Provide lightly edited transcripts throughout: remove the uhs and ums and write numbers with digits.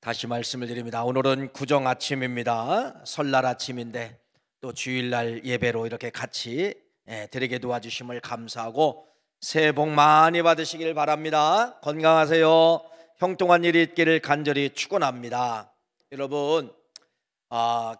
다시 말씀을 드립니다. 오늘은 구정 아침입니다. 설날 아침인데 또 주일날 예배로 이렇게 같이 드리게 도와주심을 감사하고 새해 복 많이 받으시길 바랍니다. 건강하세요. 형통한 일이 있기를 간절히 축원합니다. 여러분,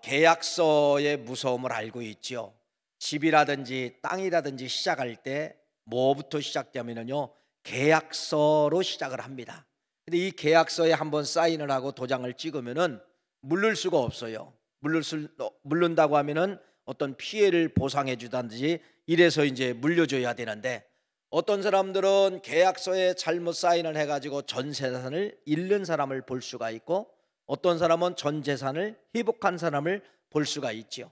계약서의 무서움을 알고 있죠. 집이라든지 땅이라든지 시작할 때 뭐부터 시작되면요, 계약서로 시작을 합니다. 근데 이 계약서에 한번 사인을 하고 도장을 찍으면은 물를 수가 없어요. 물른다고 하면은 어떤 피해를 보상해 주든지 이래서 이제 물려줘야 되는데, 어떤 사람들은 계약서에 잘못 사인을 해가지고 전 재산을 잃는 사람을 볼 수가 있고, 어떤 사람은 전 재산을 회복한 사람을 볼 수가 있죠.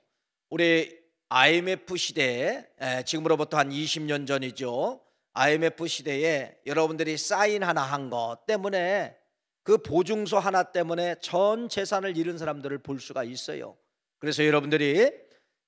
우리 IMF 시대에, 지금으로부터 한 20년 전이죠. IMF 시대에 여러분들이 사인 하나 한 것 때문에, 그 보증서 하나 때문에 전 재산을 잃은 사람들을 볼 수가 있어요. 그래서 여러분들이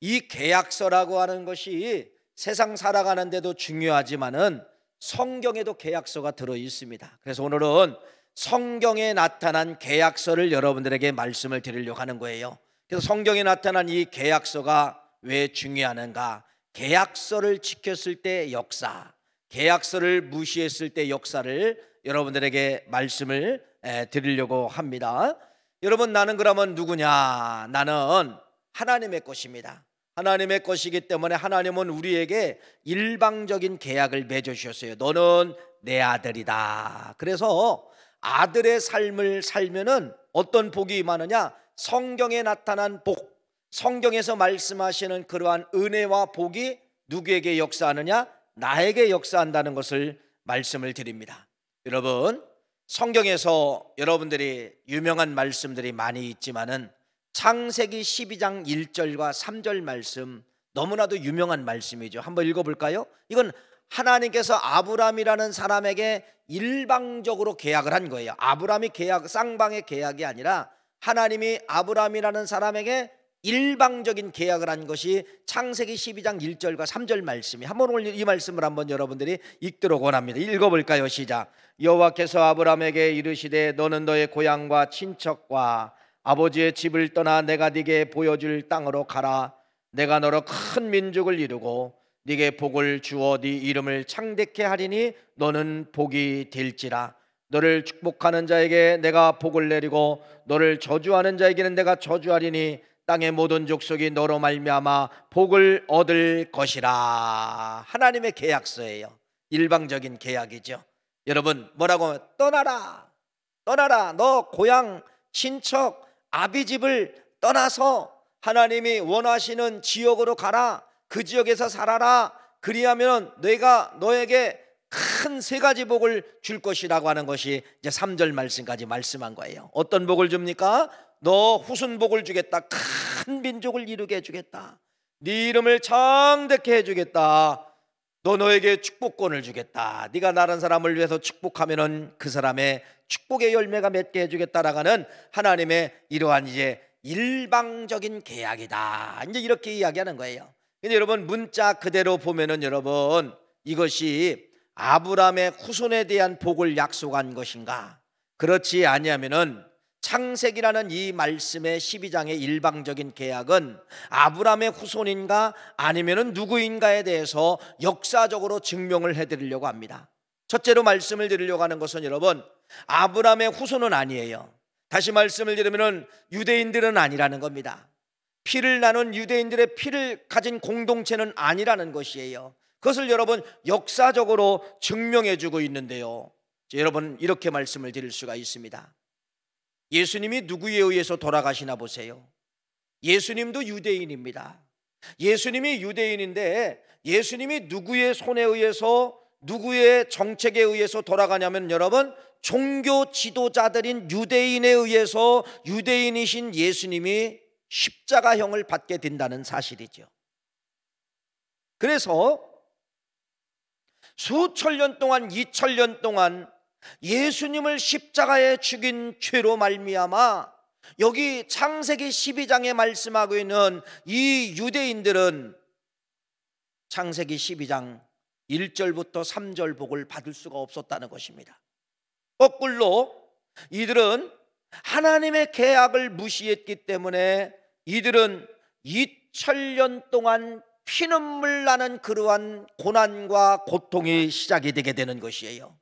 이 계약서라고 하는 것이 세상 살아가는 데도 중요하지만은 성경에도 계약서가 들어 있습니다. 그래서 오늘은 성경에 나타난 계약서를 여러분들에게 말씀을 드리려고 하는 거예요. 그래서 성경에 나타난 이 계약서가 왜 중요하는가? 계약서를 지켰을 때 역사, 계약서를 무시했을 때 역사를 여러분들에게 말씀을 드리려고 합니다. 여러분, 나는 그러면 누구냐? 나는 하나님의 것입니다. 하나님의 것이기 때문에 하나님은 우리에게 일방적인 계약을 맺어주셨어요. 너는 내 아들이다. 그래서 아들의 삶을 살면은 어떤 복이 임하느냐? 성경에 나타난 복, 성경에서 말씀하시는 그러한 은혜와 복이 누구에게 역사하느냐? 나에게 역사한다는 것을 말씀을 드립니다. 여러분, 성경에서 여러분들이 유명한 말씀들이 많이 있지만은 창세기 12장 1절과 3절 말씀, 너무나도 유명한 말씀이죠. 한번 읽어볼까요? 이건 하나님께서 아브람이라는 사람에게 일방적으로 계약을 한 거예요. 아브람이 쌍방의 계약이 아니라 하나님이 아브람이라는 사람에게 일방적인 계약을 한 것이 창세기 12장 1절과 3절 말씀이, 한번 오늘 이 말씀을 한번 여러분들이 읽도록 원합니다. 읽어볼까요? 시작. 여호와께서 아브람에게 이르시되 너는 너의 고향과 친척과 아버지의 집을 떠나 내가 네게 보여줄 땅으로 가라. 내가 너로 큰 민족을 이루고 네게 복을 주어 네 이름을 창대케 하리니 너는 복이 될지라. 너를 축복하는 자에게 내가 복을 내리고 너를 저주하는 자에게는 내가 저주하리니 땅의 모든 족속이 너로 말미암아 복을 얻을 것이라. 하나님의 계약서예요. 일방적인 계약이죠. 여러분, 뭐라고? 떠나라, 떠나라. 너 고향, 친척, 아비집을 떠나서 하나님이 원하시는 지역으로 가라. 그 지역에서 살아라. 그리하면 내가 너에게 큰 세 가지 복을 줄 것이라고 하는 것이 이제 3절 말씀까지 말씀한 거예요. 어떤 복을 줍니까? 너 후순 복을 주겠다. 큰 민족을 이루게 해주겠다. 네 이름을 창대케 해주겠다. 너에게 축복권을 주겠다. 네가 다른 사람을 위해서 축복하면은 그 사람의 축복의 열매가 맺게 해주겠다라고 하는 하나님의 이러한 이제 일방적인 계약이다. 이제 이렇게 이야기하는 거예요. 근데 여러분, 문자 그대로 보면은 여러분, 이것이 아브라함의 후손에 대한 복을 약속한 것인가? 그렇지 아니하면은 창세기라는 이 말씀의 12장의 일방적인 계약은 아브라함의 후손인가 아니면은 누구인가에 대해서 역사적으로 증명을 해드리려고 합니다. 첫째로 말씀을 드리려고 하는 것은 여러분, 아브라함의 후손은 아니에요. 다시 말씀을 드리면은 유대인들은 아니라는 겁니다. 피를 나눈 유대인들의 피를 가진 공동체는 아니라는 것이에요. 그것을 여러분 역사적으로 증명해 주고 있는데요, 여러분 이렇게 말씀을 드릴 수가 있습니다. 예수님이 누구에 의해서 돌아가시나 보세요. 예수님도 유대인입니다. 예수님이 유대인인데 예수님이 누구의 손에 의해서, 누구의 정책에 의해서 돌아가냐면 여러분, 종교 지도자들인 유대인에 의해서 유대인이신 예수님이 십자가형을 받게 된다는 사실이죠. 그래서 수천 년 동안, 2000년 동안 예수님을 십자가에 죽인 죄로 말미암아 여기 창세기 12장에 말씀하고 있는 이 유대인들은 창세기 12장 1절부터 3절 복을 받을 수가 없었다는 것입니다. 거꾸로 이들은 하나님의 계약을 무시했기 때문에 이들은 2000년 동안 피눈물 나는 그러한 고난과 고통이 시작이 되게 되는 것이에요.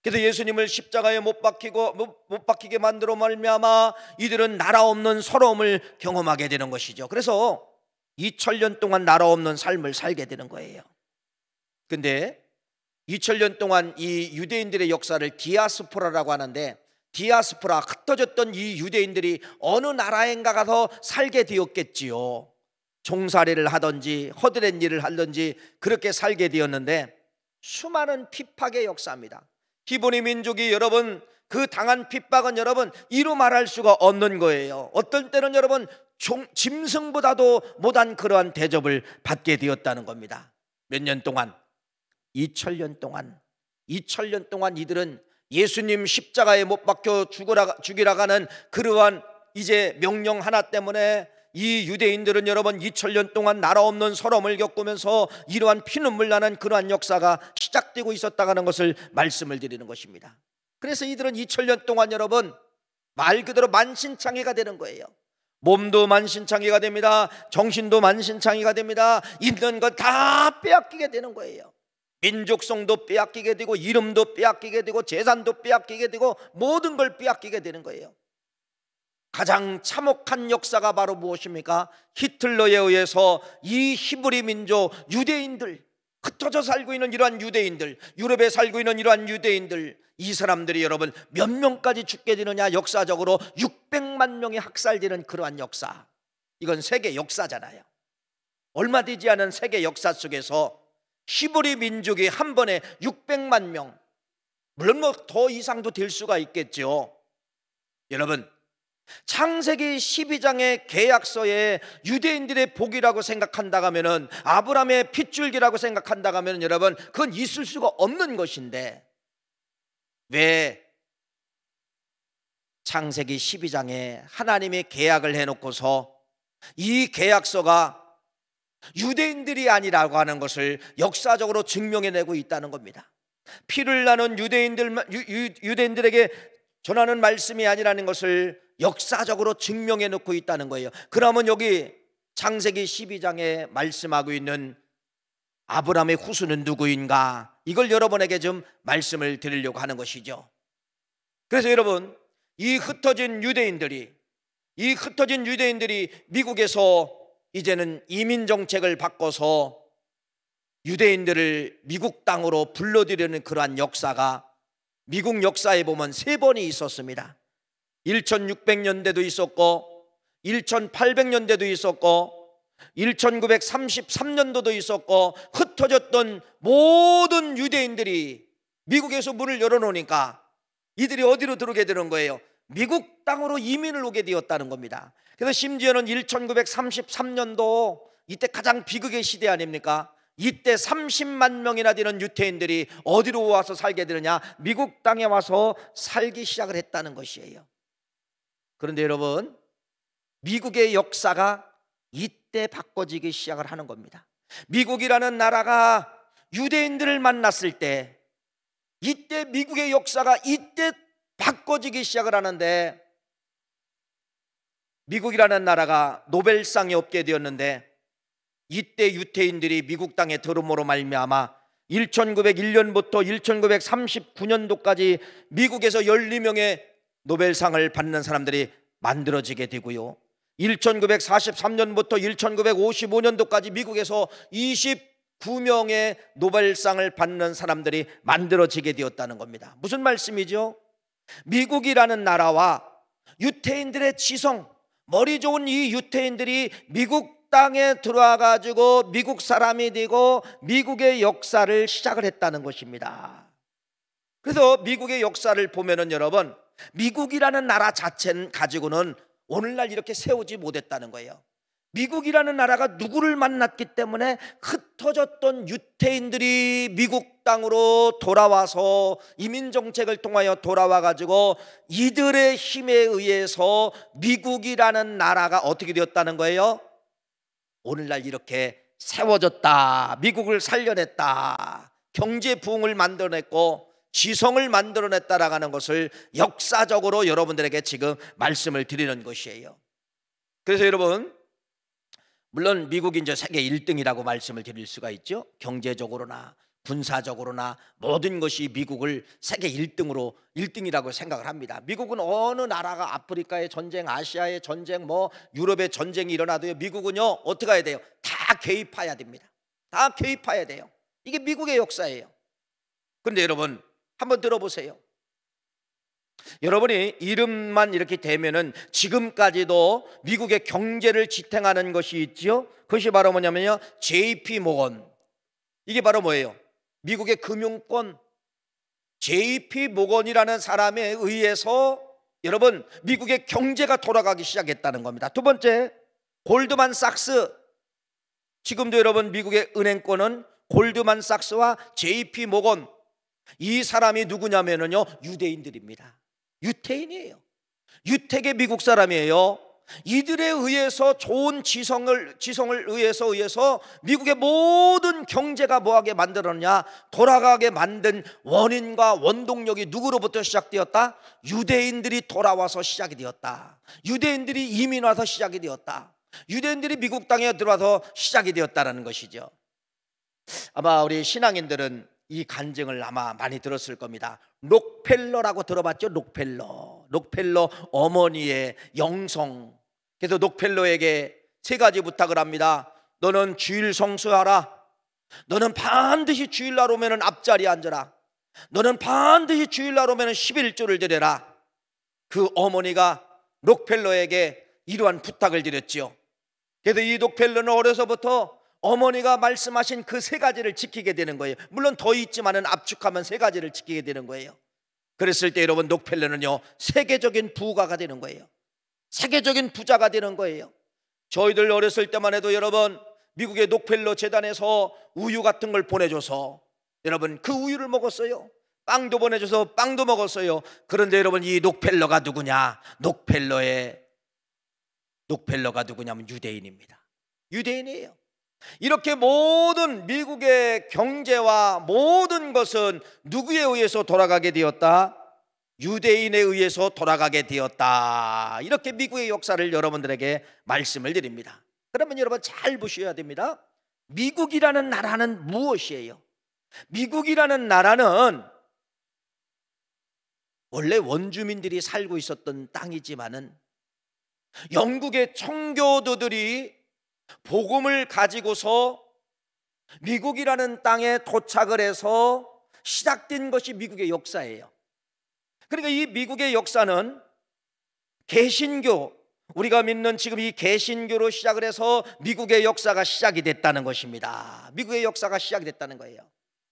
그래서 예수님을 십자가에 못 박히게 만들어 말미암아 이들은 나라 없는 서러움을 경험하게 되는 것이죠. 그래서 2000년 동안 나라 없는 삶을 살게 되는 거예요. 근데 2000년 동안 이 유대인들의 역사를 디아스포라라고 하는데, 디아스포라, 흩어졌던 이 유대인들이 어느 나라인가 가서 살게 되었겠지요. 종살이를 하든지 허드렛 일을 하든지 그렇게 살게 되었는데, 수많은 핍박의 역사입니다. 히브리 민족이 여러분 그 당한 핍박은 여러분 이루 말할 수가 없는 거예요. 어떤 때는 여러분 짐승보다도 못한 그러한 대접을 받게 되었다는 겁니다. 몇 년 동안? 2000년 동안 이들은 예수님 십자가에 못 박혀 죽이라 가는 그러한 이제 명령 하나 때문에 이 유대인들은 여러분 2000년 동안 나라 없는 서러움을 겪으면서 이러한 피눈물 나는 그러한 역사가 시작되고 있었다는 것을 말씀을 드리는 것입니다. 그래서 이들은 2000년 동안 여러분 말 그대로 만신창이가 되는 거예요. 몸도 만신창이가 됩니다. 정신도 만신창이가 됩니다. 있는 것 다 빼앗기게 되는 거예요. 민족성도 빼앗기게 되고 이름도 빼앗기게 되고 재산도 빼앗기게 되고 모든 걸 빼앗기게 되는 거예요. 가장 참혹한 역사가 바로 무엇입니까? 히틀러에 의해서 이 히브리 민족 유대인들, 흩어져 살고 있는 이러한 유대인들, 유럽에 살고 있는 이러한 유대인들, 이 사람들이 여러분 몇 명까지 죽게 되느냐? 역사적으로 600만 명이 학살되는 그러한 역사. 이건 세계 역사잖아요. 얼마 되지 않은 세계 역사 속에서 히브리 민족이 한 번에 600만 명, 물론 뭐 더 이상도 될 수가 있겠죠. 여러분 창세기 12장의 계약서에 유대인들의 복이라고 생각한다면, 아브라함의 핏줄기라고 생각한다면 여러분 그건 있을 수가 없는 것인데, 왜 창세기 12장에 하나님의 계약을 해놓고서 이 계약서가 유대인들이 아니라고 하는 것을 역사적으로 증명해내고 있다는 겁니다. 피를 나눈 유대인들에게 전하는 말씀이 아니라는 것을 역사적으로 증명해 놓고 있다는 거예요. 그러면 여기 창세기 12장에 말씀하고 있는 아브라함의 후손은 누구인가, 이걸 여러분에게 좀 말씀을 드리려고 하는 것이죠. 그래서 여러분 이 흩어진 유대인들이 미국에서 이제는 이민 정책을 바꿔서 유대인들을 미국 땅으로 불러들이는 그러한 역사가 미국 역사에 보면 3번이 있었습니다. 1600년대도 있었고 1800년대도 있었고 1933년도도 있었고, 흩어졌던 모든 유대인들이 미국에서 문을 열어놓으니까 이들이 어디로 들어오게 되는 거예요? 미국 땅으로 이민을 오게 되었다는 겁니다. 그래서 심지어는 1933년도 이때 가장 비극의 시대 아닙니까? 이때 30만 명이나 되는 유대인들이 어디로 와서 살게 되느냐? 미국 땅에 와서 살기 시작을 했다는 것이에요. 그런데 여러분 미국의 역사가 이때 바꿔지기 시작을 하는 겁니다. 미국이라는 나라가 유대인들을 만났을 때 이때 미국의 역사가 이때 바꿔지기 시작을 하는데, 미국이라는 나라가 노벨상이 없게 되었는데 이때 유대인들이 미국 땅에 들어옴으로 말미암아 1901년부터 1939년도까지 미국에서 12명의 노벨상을 받는 사람들이 만들어지게 되고요, 1943년부터 1955년도까지 미국에서 29명의 노벨상을 받는 사람들이 만들어지게 되었다는 겁니다. 무슨 말씀이죠? 미국이라는 나라와 유태인들의 지성, 머리 좋은 이 유태인들이 미국 땅에 들어와 가지고 미국 사람이 되고 미국의 역사를 시작을 했다는 것입니다. 그래서 미국의 역사를 보면은 여러분 미국이라는 나라 자체는 가지고는 오늘날 이렇게 세우지 못했다는 거예요. 미국이라는 나라가 누구를 만났기 때문에 흩어졌던 유태인들이 미국 땅으로 돌아와서 이민정책을 통하여 돌아와 가지고 이들의 힘에 의해서 미국이라는 나라가 어떻게 되었다는 거예요? 오늘날 이렇게 세워졌다, 미국을 살려냈다, 경제 부흥을 만들어냈고 지성을 만들어냈다라는 것을 역사적으로 여러분들에게 지금 말씀을 드리는 것이에요. 그래서 여러분, 물론 미국이 이제 세계 1등이라고 말씀을 드릴 수가 있죠. 경제적으로나 군사적으로나 모든 것이 미국을 세계 1등이라고 생각을 합니다. 미국은 어느 나라가 아프리카의 전쟁, 아시아의 전쟁, 유럽의 전쟁이 일어나도요, 미국은요 어떻게 해야 돼요? 다 개입해야 됩니다. 다 개입해야 돼요. 이게 미국의 역사예요. 그런데 여러분 한번 들어보세요. 여러분이 이름만 이렇게 되면은 지금까지도 미국의 경제를 지탱하는 것이 있죠. 그것이 바로 뭐냐면요, JP 모건. 이게 바로 뭐예요? 미국의 금융권, JP 모건이라는 사람에 의해서 여러분 미국의 경제가 돌아가기 시작했다는 겁니다. 두 번째, 골드만삭스. 지금도 여러분 미국의 은행권은 골드만삭스와 JP 모건, 이 사람이 누구냐면요, 유대인들입니다. 유태인이에요. 유택의 미국 사람이에요. 이들에 의해서 좋은 지성을 의해서 미국의 모든 경제가 뭐하게 만들었냐, 돌아가게 만든 원인과 원동력이 누구로부터 시작되었다? 유대인들이 돌아와서 시작이 되었다. 유대인들이 이민 와서 시작이 되었다. 유대인들이 미국 땅에 들어와서 시작이 되었다는 것이죠. 아마 우리 신앙인들은 이 간증을 아마 많이 들었을 겁니다. 록펠러라고 들어봤죠? 록펠러 어머니의 영성. 그래서 록펠러에게 세 가지 부탁을 합니다. 너는 주일 성수하라. 너는 반드시 주일날 오면 앞자리에 앉아라. 너는 반드시 주일날 오면 11조를 드려라. 그 어머니가 록펠러에게 이러한 부탁을 드렸죠. 그래서 이 록펠러는 어려서부터 어머니가 말씀하신 그 세 가지를 지키게 되는 거예요. 물론 더 있지만은 압축하면 세 가지를 지키게 되는 거예요. 그랬을 때 여러분 록펠러는요 세계적인 부가가 되는 거예요. 세계적인 부자가 되는 거예요. 저희들 어렸을 때만 해도 여러분 미국의 록펠러 재단에서 우유 같은 걸 보내줘서 여러분 그 우유를 먹었어요. 빵도 보내줘서 빵도 먹었어요. 그런데 여러분 이 록펠러가 누구냐? 록펠러가 누구냐면 유대인입니다. 유대인이에요. 이렇게 모든 미국의 경제와 모든 것은 누구에 의해서 돌아가게 되었다? 유대인에 의해서 돌아가게 되었다. 이렇게 미국의 역사를 여러분들에게 말씀을 드립니다. 그러면 여러분 잘 보셔야 됩니다. 미국이라는 나라는 무엇이에요? 미국이라는 나라는 원래 원주민들이 살고 있었던 땅이지만은 영국의 청교도들이 복음을 가지고서 미국이라는 땅에 도착을 해서 시작된 것이 미국의 역사예요. 그러니까 이 미국의 역사는 개신교, 우리가 믿는 지금 이 개신교로 시작을 해서 미국의 역사가 시작이 됐다는 것입니다. 미국의 역사가 시작이 됐다는 거예요.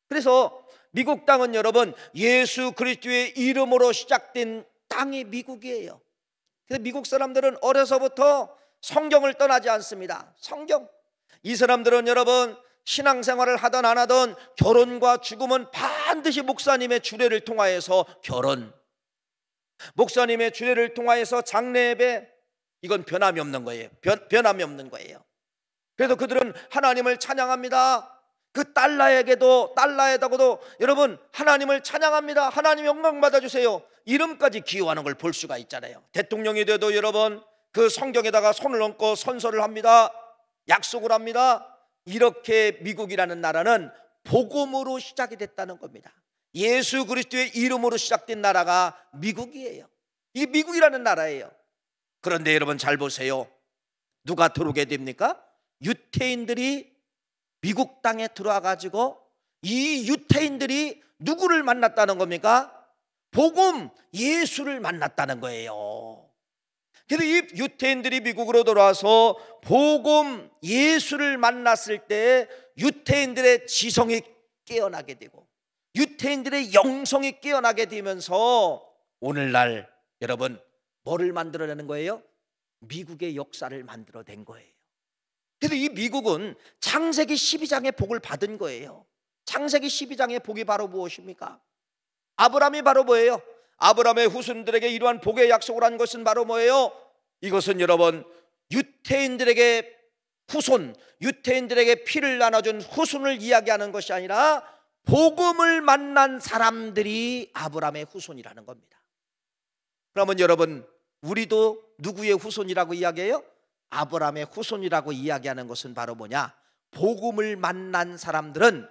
그래서 미국 땅은 여러분 예수 그리스도의 이름으로 시작된 땅이 미국이에요. 그래서 미국 사람들은 어려서부터 성경을 떠나지 않습니다. 성경. 이 사람들은 여러분 신앙생활을 하든 안 하든 결혼과 죽음은 반드시 목사님의 주례를 통하여서 결혼, 목사님의 주례를 통하여서 장례 예배, 이건 변함이 없는 거예요. 변함이 없는 거예요. 그래서 그들은 하나님을 찬양합니다. 그 달러에다가도 여러분 하나님을 찬양합니다. 하나님 영광 받아주세요. 이름까지 기여하는 걸 볼 수가 있잖아요. 대통령이 돼도 여러분 그 성경에다가 손을 얹고 선서를 합니다. 약속을 합니다. 이렇게 미국이라는 나라는 복음으로 시작이 됐다는 겁니다. 예수 그리스도의 이름으로 시작된 나라가 미국이에요. 이게 미국이라는 나라예요. 그런데 여러분 잘 보세요. 누가 들어오게 됩니까? 유태인들이 미국 땅에 들어와 가지고 이 유태인들이 누구를 만났다는 겁니까? 복음 예수를 만났다는 거예요. 그래서 이 유태인들이 미국으로 돌아와서 복음 예수를 만났을 때 유태인들의 지성이 깨어나게 되고 유태인들의 영성이 깨어나게 되면서 오늘날 여러분 뭐를 만들어내는 거예요? 미국의 역사를 만들어낸 거예요. 그래서 이 미국은 창세기 12장의 복을 받은 거예요. 창세기 12장의 복이 바로 무엇입니까? 아브라함이 바로 뭐예요? 아브라함의 후손들에게 이러한 복의 약속을 한 것은 바로 뭐예요? 이것은 여러분 유태인들에게 후손, 유태인들에게 피를 나눠준 후손을 이야기하는 것이 아니라 복음을 만난 사람들이 아브라함의 후손이라는 겁니다. 그러면 여러분, 우리도 누구의 후손이라고 이야기해요? 아브라함의 후손이라고 이야기하는 것은 바로 뭐냐? 복음을 만난 사람들은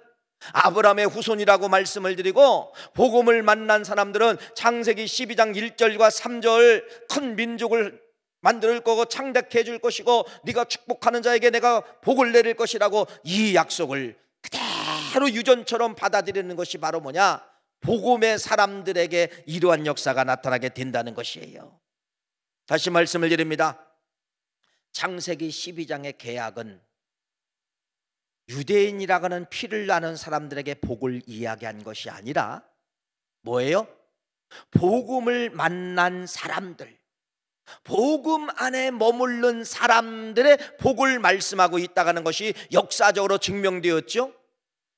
아브라함의 후손이라고 말씀을 드리고, 복음을 만난 사람들은 창세기 12장 1절과 3절 큰 민족을 만들 거고 창대케 해줄 것이고 네가 축복하는 자에게 내가 복을 내릴 것이라고 이 약속을 그대로 유전처럼 받아들이는 것이 바로 뭐냐? 복음의 사람들에게 이러한 역사가 나타나게 된다는 것이에요. 다시 말씀을 드립니다. 창세기 12장의 계약은 유대인이라고 하는 피를 나는 사람들에게 복을 이야기한 것이 아니라 뭐예요? 복음을 만난 사람들, 복음 안에 머무른 사람들의 복을 말씀하고 있다는 것이 역사적으로 증명되었죠.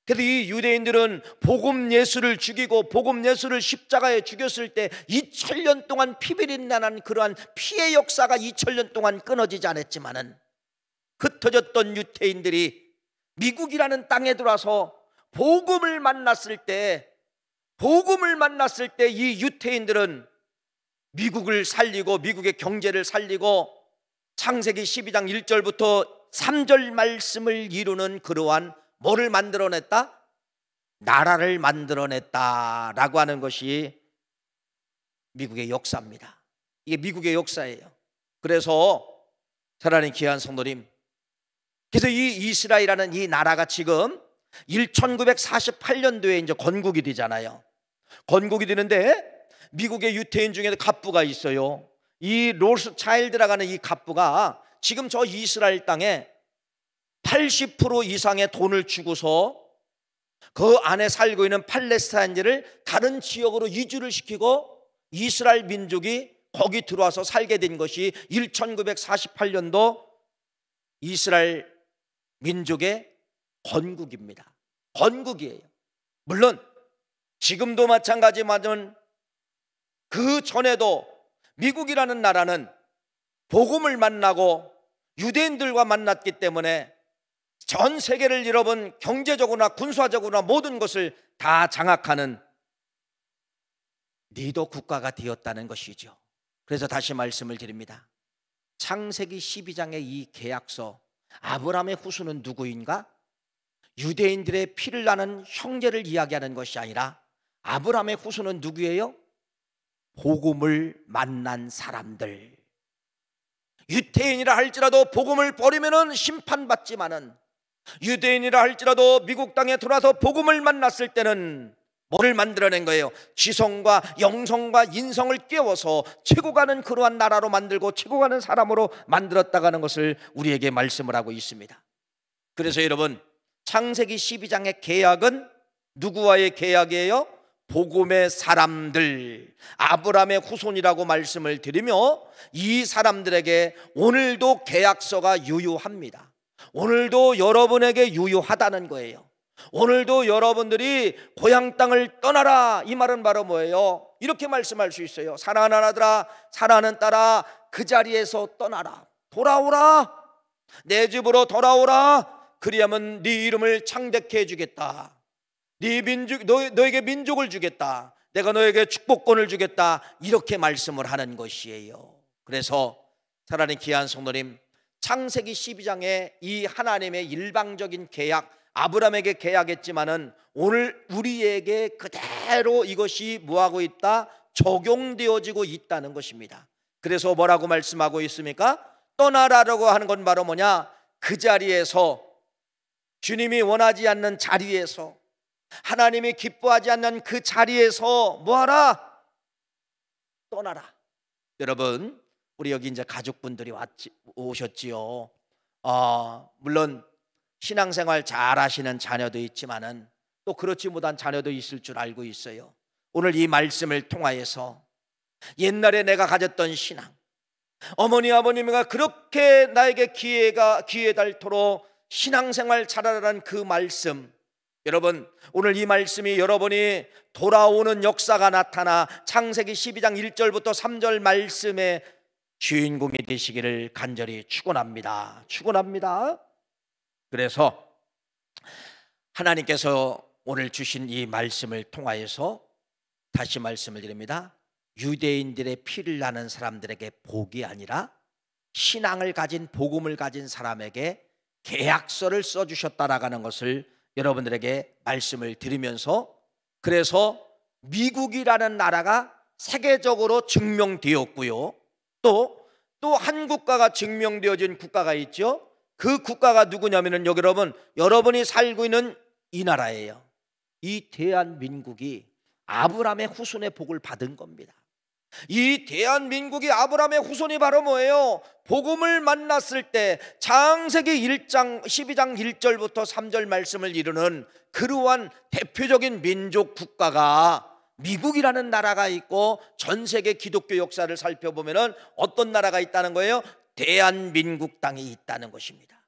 그래서 이 유대인들은 복음 예수를 죽이고 복음 예수를 십자가에 죽였을 때 2000년 동안 피비린내난 그러한 피의 역사가 2000년 동안 끊어지지 않았지만은, 흩어졌던 유대인들이 미국이라는 땅에 들어와서 복음을 만났을 때 이 유대인들은 미국을 살리고 미국의 경제를 살리고 창세기 12장 1절부터 3절 말씀을 이루는 그러한 뭐를 만들어냈다? 나라를 만들어냈다라고 하는 것이 미국의 역사입니다. 이게 미국의 역사예요. 그래서 사랑하는 귀한 성도님, 그래서 이 이스라엘이라는 이 나라가 지금 1948년도에 이제 건국이 되잖아요. 건국이 되는데 미국의 유태인 중에 갑부가 있어요. 이 로스차일드라고 하는 이 갑부가 지금 저 이스라엘 땅에 80% 이상의 돈을 주고서 그 안에 살고 있는 팔레스타인들을 다른 지역으로 이주를 시키고 이스라엘 민족이 거기 들어와서 살게 된 것이 1948년도 이스라엘 민족의 건국입니다. 건국이에요. 물론 지금도 마찬가지지만 그 전에도 미국이라는 나라는 복음을 만나고 유대인들과 만났기 때문에 전 세계를 잃어본 경제적으로나 군사적으로나 모든 것을 다 장악하는 리더 국가가 되었다는 것이죠. 그래서 다시 말씀을 드립니다. 창세기 12장의 이 계약서, 아브라함의 후손은 누구인가? 유대인들의 피를 나는 형제를 이야기하는 것이 아니라 아브라함의 후손은 누구예요? 복음을 만난 사람들. 유대인이라 할지라도 복음을 버리면 심판받지만은, 유대인이라 할지라도 미국 땅에 들어와서 복음을 만났을 때는 뭐를 만들어낸 거예요? 지성과 영성과 인성을 깨워서 치고 가는 그러한 나라로 만들고 치고 가는 사람으로 만들었다는 것을 우리에게 말씀을 하고 있습니다. 그래서 여러분, 창세기 12장의 계약은 누구와의 계약이에요? 복음의 사람들, 아브라함의 후손이라고 말씀을 드리며, 이 사람들에게 오늘도 계약서가 유효합니다. 오늘도 여러분에게 유효하다는 거예요. 오늘도 여러분들이 고향 땅을 떠나라, 이 말은 바로 뭐예요? 이렇게 말씀할 수 있어요. 사랑하는 아들아, 사랑하는 딸아, 그 자리에서 떠나라, 돌아오라, 내 집으로 돌아오라. 그리하면 네 이름을 창대케 해주겠다. 네 민족, 너에게 민족을 주겠다. 내가 너에게 축복권을 주겠다. 이렇게 말씀을 하는 것이에요. 그래서 사랑하는 귀한 성도님, 창세기 12장에 이 하나님의 일방적인 계약, 아브라함에게 계약했지만은 오늘 우리에게 그대로 이것이 뭐하고 있다? 적용되어지고 있다는 것입니다. 그래서 뭐라고 말씀하고 있습니까? 떠나라라고 하는 건 바로 뭐냐? 그 자리에서, 주님이 원하지 않는 자리에서, 하나님이 기뻐하지 않는 그 자리에서 뭐하라? 떠나라. 여러분, 우리 여기 이제 가족분들이 오셨지요. 물론 신앙생활 잘 하시는 자녀도 있지만은 또 그렇지 못한 자녀도 있을 줄 알고 있어요. 오늘 이 말씀을 통하여서 옛날에 내가 가졌던 신앙, 어머니 아버님과 그렇게 나에게 기회 닳도록 신앙생활 잘하라는 그 말씀, 여러분, 오늘 이 말씀이 여러분이 돌아오는 역사가 나타나 창세기 12장 1절부터 3절 말씀의 주인공이 되시기를 간절히 축원합니다. 축원합니다. 그래서 하나님께서 오늘 주신 이 말씀을 통하여서 다시 말씀을 드립니다. 유대인들의 피를 나는 사람들에게 복이 아니라 신앙을 가진, 복음을 가진 사람에게 계약서를 써주셨다라는 것을 여러분들에게 말씀을 드리면서, 그래서 미국이라는 나라가 세계적으로 증명되었고요, 또 한 국가가 증명되어진 국가가 있죠. 그 국가가 누구냐면은 여러분이 살고 있는 이 나라예요. 이 대한민국이 아브라함의 후손의 복을 받은 겁니다. 이 대한민국이 아브라함의 후손이 바로 뭐예요? 복음을 만났을 때 창세기 1장 12장 1절부터 3절 말씀을 이루는 그러한 대표적인 민족 국가가 미국이라는 나라가 있고, 전 세계 기독교 역사를 살펴보면 어떤 나라가 있다는 거예요? 대한민국 땅이 있다는 것입니다.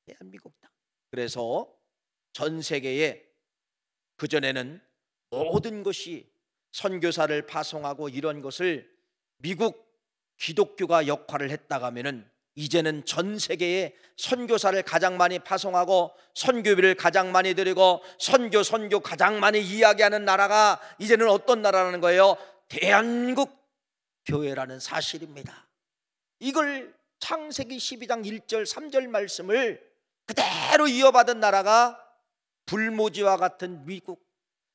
대한민국 땅. 그래서 전 세계에 그전에는 모든 것이 선교사를 파송하고 이런 것을 미국 기독교가 역할을 했다가 하면은, 이제는 전 세계에 선교사를 가장 많이 파송하고 선교비를 가장 많이 드리고 선교 가장 많이 이야기하는 나라가 이제는 어떤 나라라는 거예요? 대한민국 교회라는 사실입니다. 이걸 창세기 12장 1절 3절 말씀을 그대로 이어받은 나라가 불모지와 같은 미국,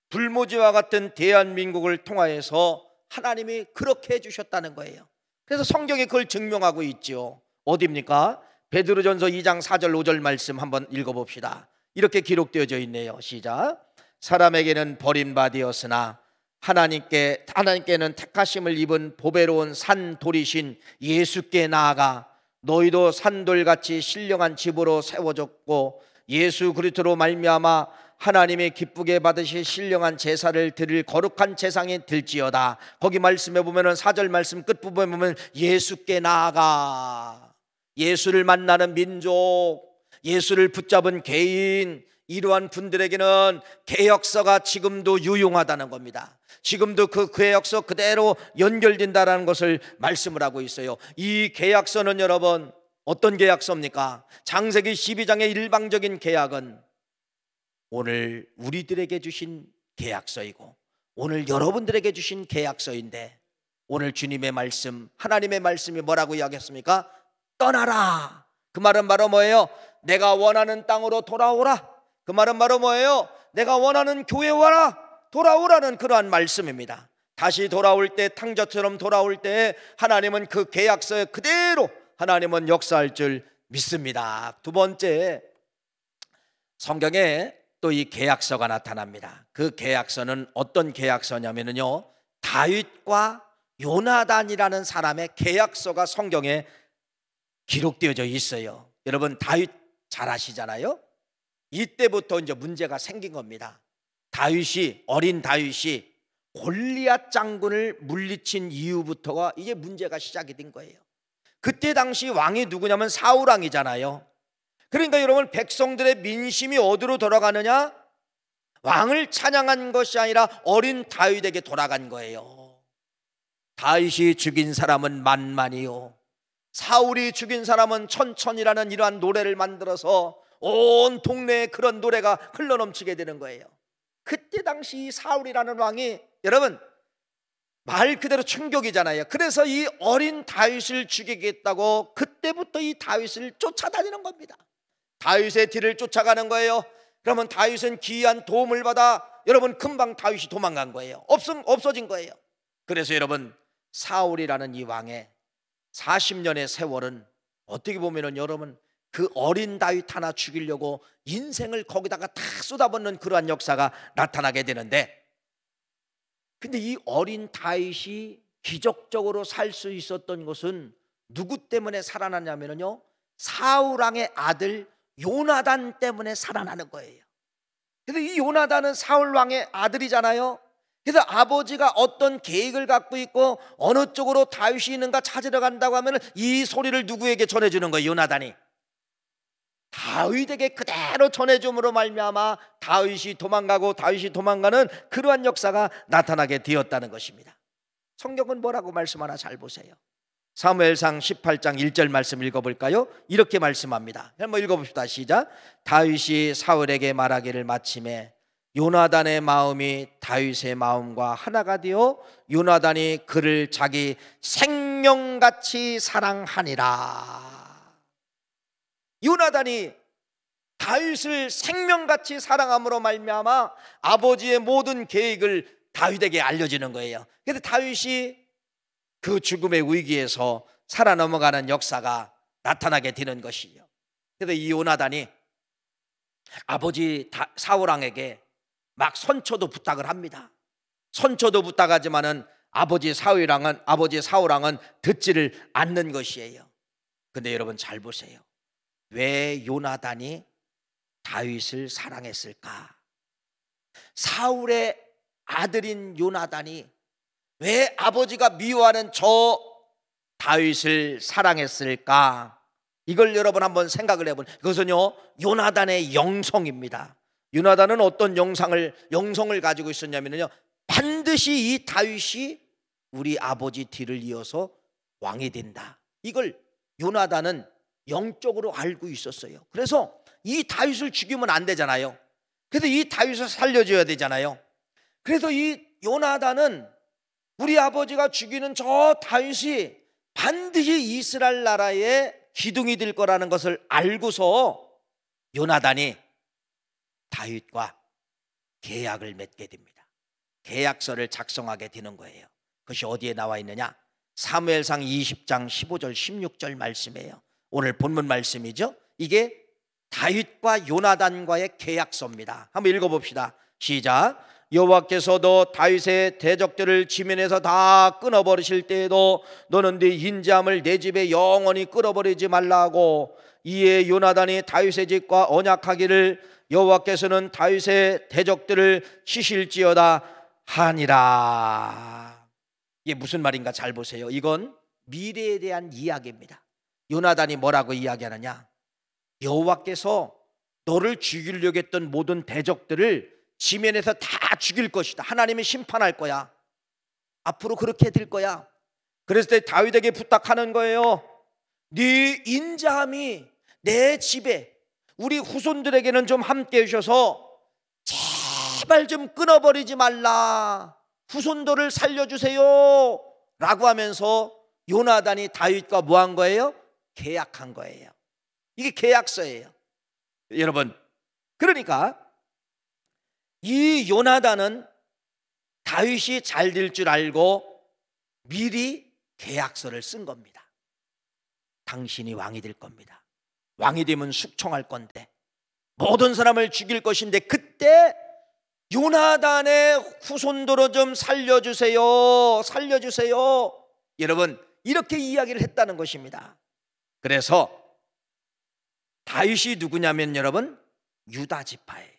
불모지와 같은 대한민국을 통하여서 하나님이 그렇게 해주셨다는 거예요. 그래서 성경에 그걸 증명하고 있죠. 어디입니까? 베드로전서 2장 4절 5절 말씀 한번 읽어봅시다. 이렇게 기록되어져 있네요. 시작. 사람에게는 버림받으었으나 하나님께는 택하심을 입은 보배로운 산돌이신 예수께 나아가 너희도 산돌같이 신령한 집으로 세워졌고, 예수 그리스도로 말미암아 하나님이 기쁘게 받으실 신령한 제사를 드릴 거룩한 제상이 될지어다. 거기 말씀에 보면은 4절 말씀 끝부분에 보면 예수께 나아가, 예수를 만나는 민족, 예수를 붙잡은 개인, 이러한 분들에게는 계약서가 지금도 유용하다는 겁니다. 지금도 그 계약서 그대로 연결된다는 것을 말씀을 하고 있어요. 이 계약서는 여러분 어떤 계약서입니까? 창세기 12장의 일방적인 계약은 오늘 우리들에게 주신 계약서이고, 오늘 여러분들에게 주신 계약서인데, 오늘 주님의 말씀, 하나님의 말씀이 뭐라고 이야기했습니까? 떠나라. 그 말은 바로 뭐예요? 내가 원하는 땅으로 돌아오라. 그 말은 바로 뭐예요? 내가 원하는 교회 와라, 돌아오라는 그러한 말씀입니다. 다시 돌아올 때, 탕자처럼 돌아올 때 하나님은 그 계약서에 그대로 하나님은 역사할 줄 믿습니다. 두 번째, 성경에 또 이 계약서가 나타납니다. 그 계약서는 어떤 계약서냐면요, 다윗과 요나단이라는 사람의 계약서가 성경에 기록되어져 있어요. 여러분 다윗 잘 아시잖아요. 이때부터 이제 문제가 생긴 겁니다. 어린 다윗이 골리앗 장군을 물리친 이후부터가 이제 문제가 시작이 된 거예요. 그때 당시 왕이 누구냐면 사울 왕이잖아요. 그러니까 여러분, 백성들의 민심이 어디로 돌아가느냐? 왕을 찬양한 것이 아니라 어린 다윗에게 돌아간 거예요. 다윗이 죽인 사람은 만만이요, 사울이 죽인 사람은 천천이라는 이러한 노래를 만들어서 온 동네에 그런 노래가 흘러넘치게 되는 거예요. 그때 당시 사울이라는 왕이 여러분 말 그대로 충격이잖아요. 그래서 이 어린 다윗을 죽이겠다고 그때부터 이 다윗을 쫓아다니는 겁니다. 다윗의 뒤를 쫓아가는 거예요. 그러면 다윗은 기이한 도움을 받아 여러분 금방 다윗이 도망간 거예요. 없어진 거예요. 그래서 여러분, 사울이라는 이 왕의 40년의 세월은 어떻게 보면은 여러분 그 어린 다윗 하나 죽이려고 인생을 거기다가 다 쏟아붓는 그러한 역사가 나타나게 되는데, 근데 이 어린 다윗이 기적적으로 살 수 있었던 것은 누구 때문에 살아났냐면요, 사울 왕의 아들 요나단 때문에 살아나는 거예요. 그래서 이 요나단은 사울 왕의 아들이잖아요. 그래서 아버지가 어떤 계획을 갖고 있고 어느 쪽으로 다윗이 있는가 찾으러 간다고 하면 이 소리를 누구에게 전해주는 거예요? 요나단이 다윗에게 그대로 전해줌으로 말미암아 다윗이 도망가는 그러한 역사가 나타나게 되었다는 것입니다. 성경은 뭐라고 말씀하나 잘 보세요. 사무엘상 18장 1절 말씀 읽어볼까요? 이렇게 말씀합니다. 한번 읽어봅시다. 시작. 다윗이 사울에게 말하기를 마침에 요나단의 마음이 다윗의 마음과 하나가 되어 요나단이 그를 자기 생명같이 사랑하니라. 요나단이 다윗을 생명같이 사랑함으로 말미암아 아버지의 모든 계획을 다윗에게 알려지는 거예요. 그래서 다윗이 그 죽음의 위기에서 살아넘어가는 역사가 나타나게 되는 것이요. 그래서 이 요나단이 아버지 사울왕에게 막 선처도 부탁을 합니다. 선처도 부탁하지만은 아버지 사울왕은 듣지를 않는 것이에요. 근데 여러분 잘 보세요. 왜 요나단이 다윗을 사랑했을까? 사울의 아들인 요나단이 왜 아버지가 미워하는 저 다윗을 사랑했을까? 이걸 여러분 한번 생각을 해보면, 그것은요 요나단의 영성입니다. 요나단은 어떤 영성을 가지고 있었냐면요, 반드시 이 다윗이 우리 아버지 뒤를 이어서 왕이 된다. 이걸 요나단은 영적으로 알고 있었어요. 그래서 이 다윗을 죽이면 안 되잖아요. 그래서 이 다윗을 살려줘야 되잖아요. 그래서 이 요나단은 우리 아버지가 죽이는 저 다윗이 반드시 이스라엘 나라의 기둥이 될 거라는 것을 알고서 요나단이 다윗과 계약을 맺게 됩니다. 계약서를 작성하게 되는 거예요. 그것이 어디에 나와 있느냐? 사무엘상 20장 15절 16절 말씀이에요. 오늘 본문 말씀이죠. 이게 다윗과 요나단과의 계약서입니다. 한번 읽어봅시다. 시작. 여호와께서도 다윗의 대적들을 지면에서 다 끊어버리실 때에도 너는 네 인자함을 내 집에 영원히 끊어버리지 말라고, 이에 요나단이 다윗의 집과 언약하기를 여호와께서는 다윗의 대적들을 치실지어다 하니라. 이게 무슨 말인가 잘 보세요. 이건 미래에 대한 이야기입니다. 요나단이 뭐라고 이야기하느냐? 여호와께서 너를 죽이려고 했던 모든 대적들을 지면에서 다 죽일 것이다. 하나님이 심판할 거야. 앞으로 그렇게 될 거야. 그랬을 때 다윗에게 부탁하는 거예요. 네 인자함이 내 집에 우리 후손들에게는 좀 함께 해주셔서 제발 좀 끊어버리지 말라. 후손들을 살려주세요 라고 하면서 요나단이 다윗과 뭐 한 거예요? 계약한 거예요. 이게 계약서예요. 여러분, 그러니까 이 요나단은 다윗이 잘 될 줄 알고 미리 계약서를 쓴 겁니다. 당신이 왕이 될 겁니다. 왕이 되면 숙청할 건데 모든 사람을 죽일 것인데 그때 요나단의 후손들을 좀 살려주세요. 여러분, 이렇게 이야기를 했다는 것입니다. 그래서 다윗이 누구냐면 여러분, 유다 지파예요.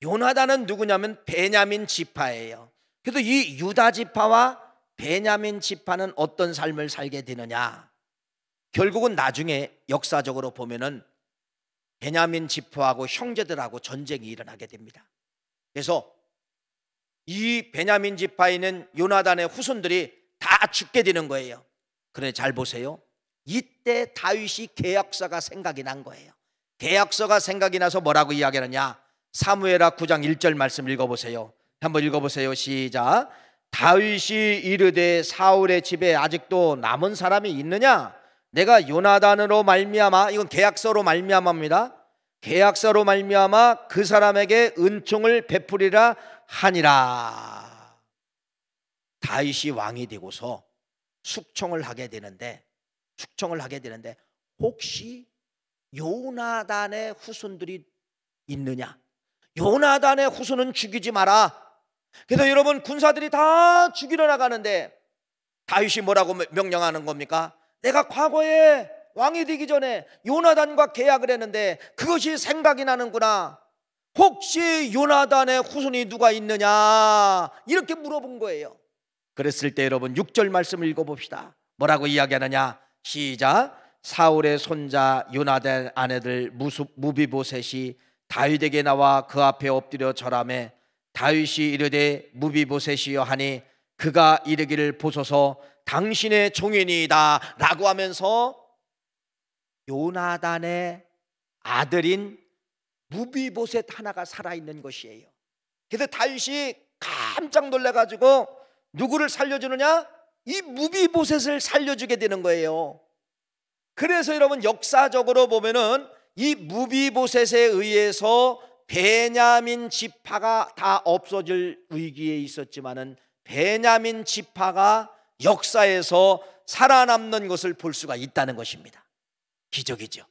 요나단은 누구냐면 베냐민 지파예요. 그래서 이 유다 지파와 베냐민 지파는 어떤 삶을 살게 되느냐? 결국은 나중에 역사적으로 보면은 베냐민 지파하고 형제들하고 전쟁이 일어나게 됩니다. 그래서 이 베냐민 지파에 있는 요나단의 후손들이 다 죽게 되는 거예요. 그런데 잘 보세요. 이때 다윗이 계약서가 생각이 난 거예요. 계약서가 생각이 나서 뭐라고 이야기하느냐? 사무엘하 9장 1절 말씀 읽어보세요. 한번 읽어보세요. 시작. 다윗이 이르되 사울의 집에 아직도 남은 사람이 있느냐? 내가 요나단으로 말미암아, 이건 계약서로 말미암아입니다. 계약서로 말미암아 그 사람에게 은총을 베푸리라 하니라. 다윗이 왕이 되고서 숙청을 하게 되는데 혹시 요나단의 후손들이 있느냐? 요나단의 후손은 죽이지 마라. 그래서 여러분, 군사들이 다 죽이러 나가는데 다윗이 뭐라고 명령하는 겁니까? 내가 과거에 왕이 되기 전에 요나단과 계약을 했는데 그것이 생각이 나는구나. 혹시 요나단의 후손이 누가 있느냐? 이렇게 물어본 거예요. 그랬을 때 여러분 6절 말씀을 읽어봅시다. 뭐라고 이야기하느냐? 시작. 사울의 손자 요나단 아내들 무비보셋이 다윗에게 나와 그 앞에 엎드려 절하매 다윗이 이르되 무비보셋이여 하니 그가 이르기를 보소서 당신의 종이니이다 라고 하면서 요나단의 아들인 무비보셋 하나가 살아있는 것이에요. 그래서 다윗이 깜짝 놀라가지고 누구를 살려주느냐? 이 무비보셋을 살려주게 되는 거예요. 그래서 여러분 역사적으로 보면은 이 무비보셋에 의해서 베냐민 지파가 다 없어질 위기에 있었지만은 베냐민 지파가 역사에서 살아남는 것을 볼 수가 있다는 것입니다. 기적이죠.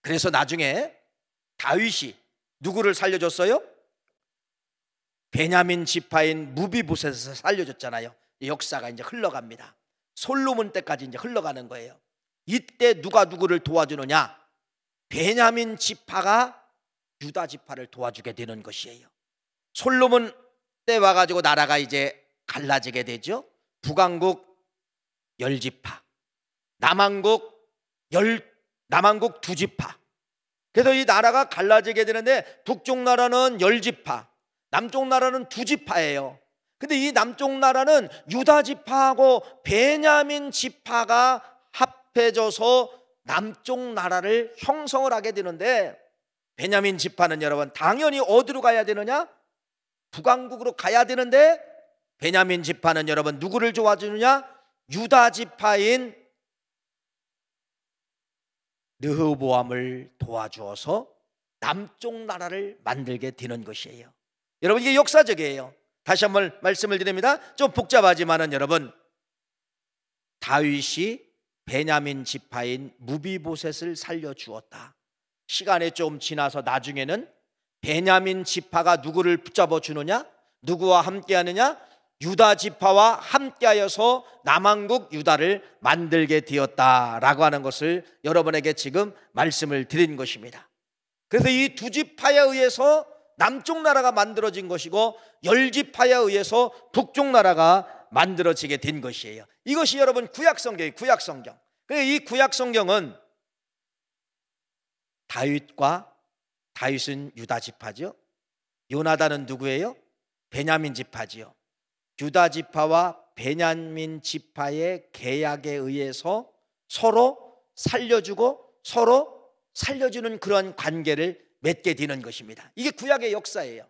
그래서 나중에 다윗이 누구를 살려줬어요? 베냐민 지파인 무비보셋을 살려줬잖아요. 역사가 이제 흘러갑니다. 솔로몬 때까지 이제 흘러가는 거예요. 이때 누가 누구를 도와주느냐? 베냐민 지파가 유다 지파를 도와주게 되는 것이에요. 솔로몬 때 와가지고 나라가 이제 갈라지게 되죠. 북왕국 10지파, 남왕국 2지파. 그래서 이 나라가 갈라지게 되는데 북쪽 나라는 10지파, 남쪽 나라는 2지파예요. 근데 이 남쪽 나라는 유다 지파하고 베냐민 지파가 합해져서 남쪽 나라를 형성을 하게 되는데, 베냐민 지파는 여러분 당연히 어디로 가야 되느냐? 북왕국으로 가야 되는데, 베냐민 지파는 여러분 누구를 도와주느냐? 유다 지파인 르호보암을 도와주어서 남쪽 나라를 만들게 되는 것이에요. 여러분 이게 역사적이에요. 다시 한번 말씀을 드립니다. 좀 복잡하지만은 여러분, 다윗이 베냐민 지파인 무비보셋을 살려주었다. 시간이 좀 지나서 나중에는 베냐민 지파가 누구를 붙잡아 주느냐? 누구와 함께하느냐? 유다 지파와 함께하여서 남왕국 유다를 만들게 되었다라고 하는 것을 여러분에게 지금 말씀을 드린 것입니다. 그래서 이 2지파에 의해서 남쪽 나라가 만들어진 것이고 10지파에 의해서 북쪽 나라가 만들어지게 된 것이에요. 이것이 여러분 구약성경이에요. 구약성경. 이 구약성경은 다윗은 유다 지파죠. 요나단은 누구예요? 베냐민 지파지요. 유다 지파와 베냐민 지파의 계약에 의해서 서로 살려주고 서로 살려주는 그런 관계를 맺게 되는 것입니다. 이게 구약의 역사예요.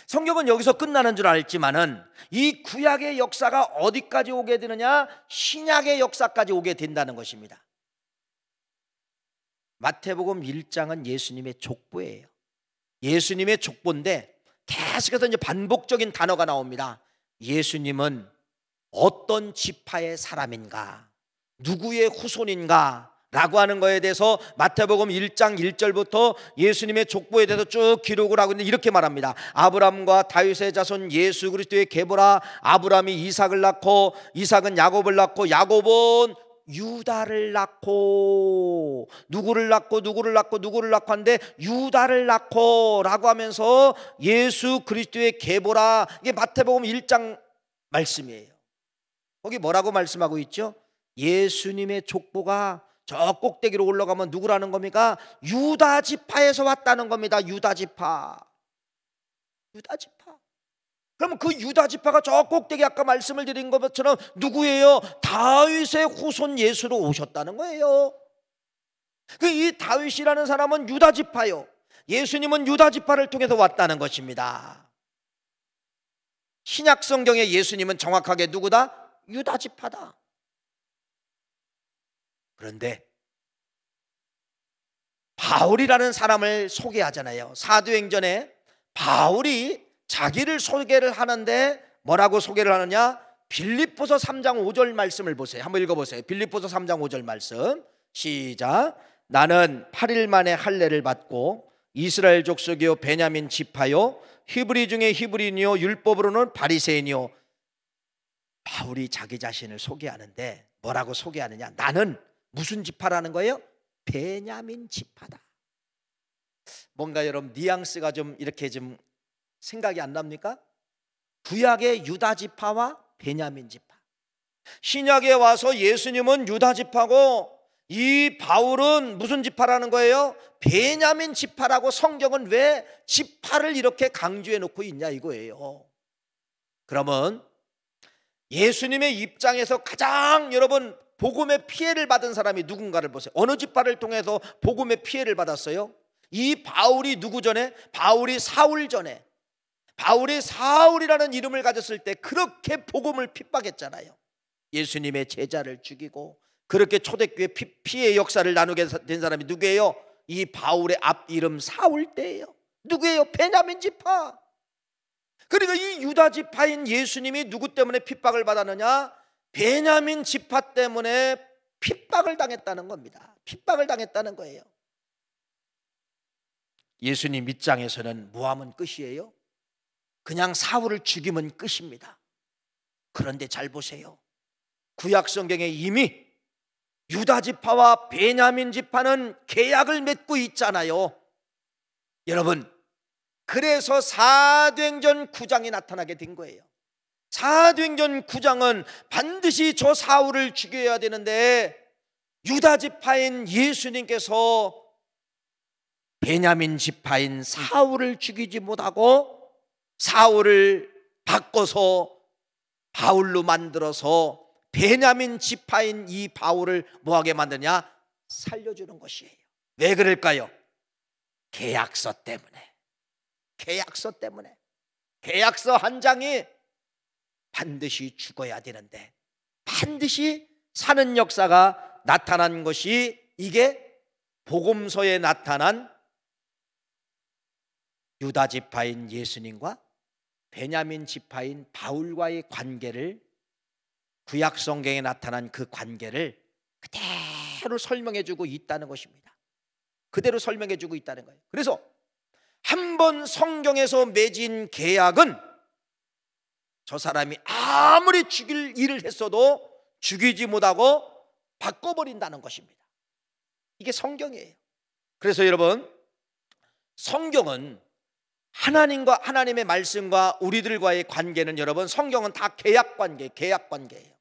성경은 여기서 끝나는 줄 알지만은 이 구약의 역사가 어디까지 오게 되느냐? 신약의 역사까지 오게 된다는 것입니다. 마태복음 1장은 예수님의 족보예요. 예수님의 족보인데 계속해서 이제 반복적인 단어가 나옵니다. 예수님은 어떤 지파의 사람인가? 누구의 후손인가? 라고 하는 거에 대해서 마태복음 1장 1절부터 예수님의 족보에 대해서 쭉 기록을 하고 있는데 이렇게 말합니다. 아브람과 다윗의 자손 예수 그리스도의 계보라. 아브람이 이삭을 낳고 이삭은 야곱을 낳고 야곱은 유다를 낳고 누구를 낳고 하는데 유다를 낳고 라고 하면서 예수 그리스도의 계보라. 이게 마태복음 1장 말씀이에요. 거기 뭐라고 말씀하고 있죠? 예수님의 족보가 저 꼭대기로 올라가면 누구라는 겁니까? 유다 지파에서 왔다는 겁니다. 유다 지파. 그럼 그 유다 지파가 저 꼭대기 아까 말씀을 드린 것처럼 누구예요? 다윗의 후손 예수로 오셨다는 거예요. 이 다윗이라는 사람은 유다 지파요. 예수님은 유다 지파를 통해서 왔다는 것입니다. 신약 성경의 예수님은 정확하게 누구다? 유다 지파다. 그런데 바울이라는 사람을 소개하잖아요. 사도행전에 바울이 자기를 소개를 하는데 뭐라고 소개를 하느냐? 빌립보서 3장 5절 말씀을 보세요. 한번 읽어보세요. 빌립보서 3장 5절 말씀 시작. 나는 8일 만에 할례를 받고 이스라엘 족속이요 베냐민 지파요 히브리 중에 히브리인이요 율법으로는 바리새인이요. 바울이 자기 자신을 소개하는데 뭐라고 소개하느냐? 나는 무슨 지파라는 거예요? 베냐민 지파다. 뭔가 여러분 뉘앙스가 좀 이렇게 좀 생각이 안 납니까? 구약의 유다 지파와 베냐민 지파. 신약에 와서 예수님은 유다 지파고 이 바울은 무슨 지파라는 거예요? 베냐민 지파라고 성경은 왜 지파를 이렇게 강조해 놓고 있냐 이거예요. 그러면 예수님의 입장에서 가장 여러분 복음의 피해를 받은 사람이 누군가를 보세요. 어느 지파를 통해서 복음의 피해를 받았어요? 이 바울이 누구 전에? 바울이 사울 전에. 바울이 사울이라는 이름을 가졌을 때 그렇게 복음을 핍박했잖아요. 예수님의 제자를 죽이고 그렇게 초대교회 피의 역사를 나누게 된 사람이 누구예요? 이 바울의 앞 이름 사울 때예요. 누구예요? 베냐민 지파. 그러니까 이 유다 지파인 예수님이 누구 때문에 핍박을 받았느냐? 베냐민 지파 때문에 핍박을 당했다는 겁니다. 핍박을 당했다는 거예요. 예수님 입장에서는 뭐 하면 끝이에요? 그냥 사울을 죽이면 끝입니다. 그런데 잘 보세요. 구약 성경에 이미 유다 지파와 베냐민 지파는 계약을 맺고 있잖아요. 여러분, 그래서 사도행전 9장이 나타나게 된 거예요. 사도행전 9장은 반드시 저 사울을 죽여야 되는데 유다 지파인 예수님께서 베냐민 지파인 사울을 죽이지 못하고 사울을 바꿔서 바울로 만들어서 베냐민 지파인 이 바울을 뭐하게 만드냐? 살려주는 것이에요. 왜 그럴까요? 계약서 때문에. 계약서 때문에. 계약서 한 장이 반드시 죽어야 되는데 반드시 사는 역사가 나타난 것이 이게 복음서에 나타난 유다 지파인 예수님과 베냐민 지파인 바울과의 관계를, 구약 성경에 나타난 그 관계를 그대로 설명해 주고 있다는 것입니다. 그대로 설명해 주고 있다는 거예요. 그래서 한번 성경에서 맺은 계약은 저 사람이 아무리 죽일 일을 했어도 죽이지 못하고 바꿔버린다는 것입니다. 이게 성경이에요. 그래서 여러분, 성경은 하나님과 하나님의 말씀과 우리들과의 관계는, 여러분, 성경은 다 계약관계, 계약관계예요.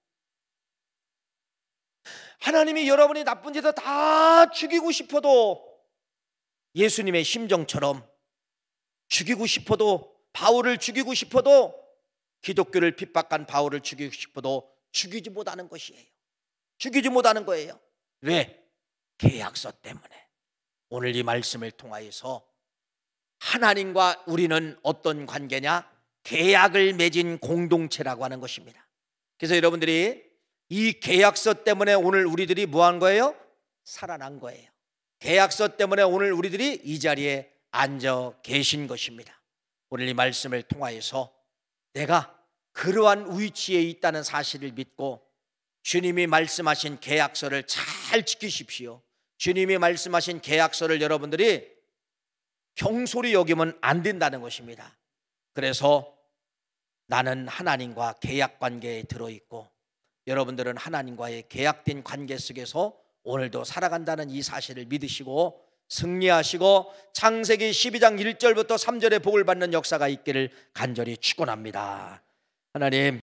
하나님이 여러분이 나쁜 짓을 다 죽이고 싶어도, 예수님의 심정처럼 죽이고 싶어도, 바울을 죽이고 싶어도, 기독교를 핍박한 바울을 죽이고 싶어도 죽이지 못하는 것이에요. 죽이지 못하는 거예요. 왜? 계약서 때문에. 오늘 이 말씀을 통하여서 하나님과 우리는 어떤 관계냐? 계약을 맺은 공동체라고 하는 것입니다. 그래서 여러분들이 이 계약서 때문에 오늘 우리들이 뭐 한 거예요? 살아난 거예요. 계약서 때문에 오늘 우리들이 이 자리에 앉아 계신 것입니다. 오늘 이 말씀을 통하여서 내가 그러한 위치에 있다는 사실을 믿고 주님이 말씀하신 계약서를 잘 지키십시오. 주님이 말씀하신 계약서를 여러분들이 경솔히 여기면 안 된다는 것입니다. 그래서 나는 하나님과 계약관계에 들어있고 여러분들은 하나님과의 계약된 관계 속에서 오늘도 살아간다는 이 사실을 믿으시고 승리하시고 창세기 12장 1절부터 3절의 복을 받는 역사가 있기를 간절히 축원합니다. 하나님,